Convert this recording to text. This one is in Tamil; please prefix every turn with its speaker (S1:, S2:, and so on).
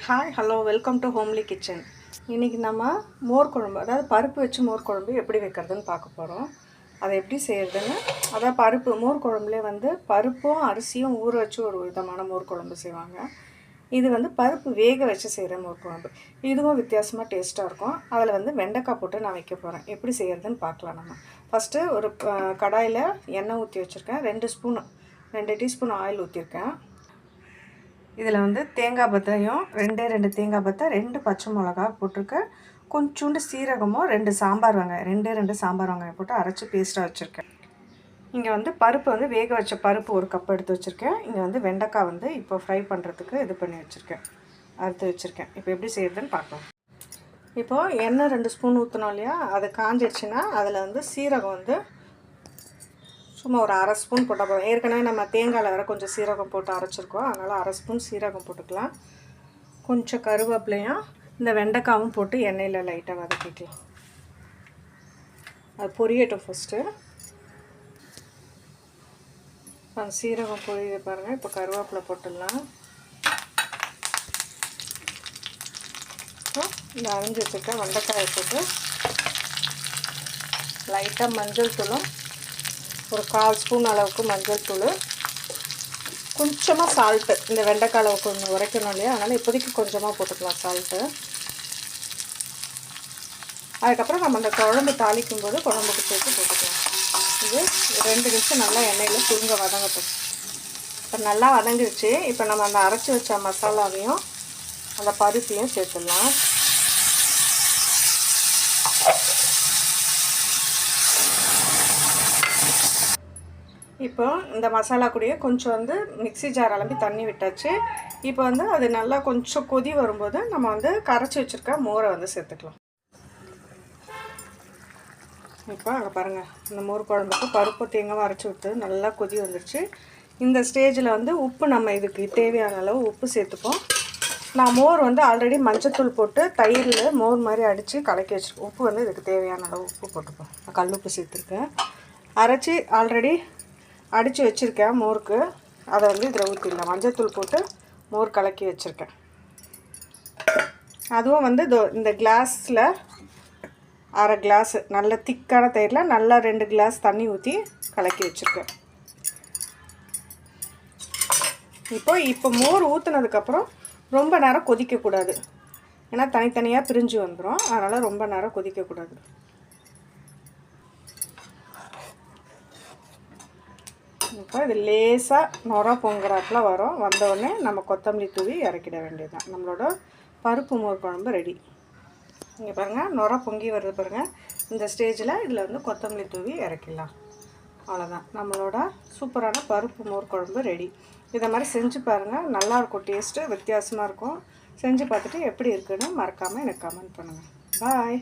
S1: Hi hello welcome to homely kitchen. இன்றைக்கி நம்ம மோர் குழம்பு, அதாவது பருப்பு வச்சு மோர் குழம்பு எப்படி வைக்கிறதுன்னு பார்க்க போகிறோம். அதை எப்படி செய்கிறதுன்னு, அதாவது பருப்பு மோர் குழம்புலேயே பருப்பும் அரிசியும் ஊற வச்சு ஒரு விதமான மோர் குழம்பு செய்வாங்க. இது பருப்பு வேக வச்சு செய்கிற மோர் குழம்பு. இதுவும் வித்தியாசமாக டேஸ்ட்டாக இருக்கும். அதில் வெண்டைக்காய் போட்டு நான் வைக்க போகிறேன். எப்படி செய்கிறதுன்னு பார்க்கலாம். நம்ம ஃபஸ்ட்டு ஒரு கடாயில் எண்ணெய் ஊற்றி வச்சுருக்கேன். 2 டீஸ்பூன் ஆயில் ஊற்றிருக்கேன். இதில் தேங்காய் பத்தையும் 2 தேங்காய் பத்தை, 2 பச்சை மிளகா போட்டிருக்கேன். கொஞ்சோண்டு சீரகமும் 2 சாம்பார் வெங்காயம், 2 சாம்பார் வெங்காயம் போட்டு அரைச்சி பேஸ்ட்டாக வச்சுருக்கேன். இங்கே பருப்பு வேக வச்ச பருப்பு ஒரு கப் எடுத்து வச்சுருக்கேன். இங்கே வெண்டைக்காய் இப்போ ஃப்ரை பண்ணுறதுக்கு இது பண்ணி வச்சுருக்கேன், அறுத்து வச்சுருக்கேன். இப்போ எப்படி செய்கிறதுன்னு பார்க்கலாம். இப்போது எண்ணெய் 2 ஸ்பூன் ஊற்றணும் இல்லையா, அது காஞ்சிடுச்சுன்னா அதில் சீரகம் சும்மா ஒரு அரை ஸ்பூன் போட்டால் போதும். ஏற்கனவே நம்ம தேங்காயில் வேறு கொஞ்சம் சீரகம் போட்டு அரைச்சிருக்கோம், அதனால் அரை ஸ்பூன் சீரகம் போட்டுக்கலாம். கொஞ்சம் கருவேப்பிலையும் இந்த வெண்டைக்காவும் போட்டு எண்ணெயில் லைட்டாக வதக்கிக்கலாம். அது பொரியட்டும். ஃபஸ்ட்டு சீரகம் பொரியுது பாருங்கள். இப்போ கருவேப்பிலை போட்டுடலாம். இந்த அரைஞ்சி வச்சுருக்க வெண்டைக்காயை போட்டு லைட்டாக மஞ்சள் தூளும், ஒரு 1/4 ஸ்பூன் அளவுக்கு மஞ்சள் தூள், கொஞ்சமாக சால்ட்டு. இந்த வெண்டைக்காய் கொஞ்சம் உரைக்கணும் இல்லையா, அதனால் இப்போதைக்கு கொஞ்சமாக போட்டுக்கலாம் சால்ட்டு. அதுக்கப்புறம் நம்ம அந்த குழம்பு தாளிக்கும் போது குழம்புக்கு சேர்த்து போட்டுக்கலாம். இது 2 நிமிஷம் நல்லா எண்ணெயில் சுருங்க வதங்கட்டும். இப்போ நல்லா வதங்கிடுச்சு. இப்போ நம்ம அந்த அரைச்சி வச்ச மசாலாவையும் அந்த பருப்பையும் சேர்த்துடலாம். இப்போ இந்த மசாலா கூடயே கொஞ்சம் மிக்ஸி ஜார் அலம்பி தண்ணி விட்டாச்சு. இப்போ அது நல்லா கொஞ்சம் கொதி வரும்போது நம்ம கரைச்சி வச்சுருக்க மோரை சேர்த்துக்கலாம். இப்போ அங்கே பாருங்கள், இந்த மோர் குழம்புக்கு பருப்பு தேங்காய் அரைச்சி விட்டு நல்லா கொதி வந்துடுச்சு. இந்த ஸ்டேஜில் உப்பு நம்ம இதுக்கு தேவையான அளவு உப்பு சேர்த்துப்போம். நான் மோர் ஆல்ரெடி மஞ்சத்தூள் போட்டு தயிரில் மோர் மாதிரி அடித்து கலக்கி வச்சுருக்கேன். உப்பு இதுக்கு தேவையான அளவு உப்பு போட்டுப்போம். நான் கல் உப்பு சேர்த்துருக்கேன். அரைச்சி ஆல்ரெடி அடித்து வச்சுருக்கேன் மோருக்கு. அதை இதில் ஊற்றிடலாம். மஞ்சத்தூள் போட்டு மோர் கலக்கி வச்சுருக்கேன். அதுவும் இந்த கிளாஸில் அரை கிளாஸு நல்ல திக்கான தயிரில் நல்லா 2 கிளாஸ் தண்ணி ஊற்றி கலக்கி வச்சுருக்கேன். இப்போ மோர் ஊற்றுனதுக்கப்புறம் ரொம்ப நேரம் கொதிக்கக்கூடாது. ஏன்னா தனித்தனியாக பிரிஞ்சு வந்துடும், அதனால் ரொம்ப நேரம் கொதிக்கக்கூடாது. இப்போ இது லேசாக நுர பொங்குறாப்பில் வரும். வந்தவுடனே நம்ம கொத்தமல்லி தூவி இறக்கிட வேண்டியது தான். நம்மளோட பருப்பு மோர் குழம்பு ரெடி. இங்கே பாருங்கள், நுர பொங்கி வருது பாருங்கள். இந்த ஸ்டேஜில் இதில் கொத்தமல்லி தூவி இறக்கிடலாம். அவ்வளோதான், நம்மளோட சூப்பரான பருப்பு மோர் குழம்பு ரெடி. இதை மாதிரி செஞ்சு பாருங்கள், நல்லாயிருக்கும். டேஸ்ட்டு வித்தியாசமாக இருக்கும். செஞ்சு பார்த்துட்டு எப்படி இருக்குன்னு மறக்காமல் எனக்கு கமெண்ட் பண்ணுங்கள். பாய்.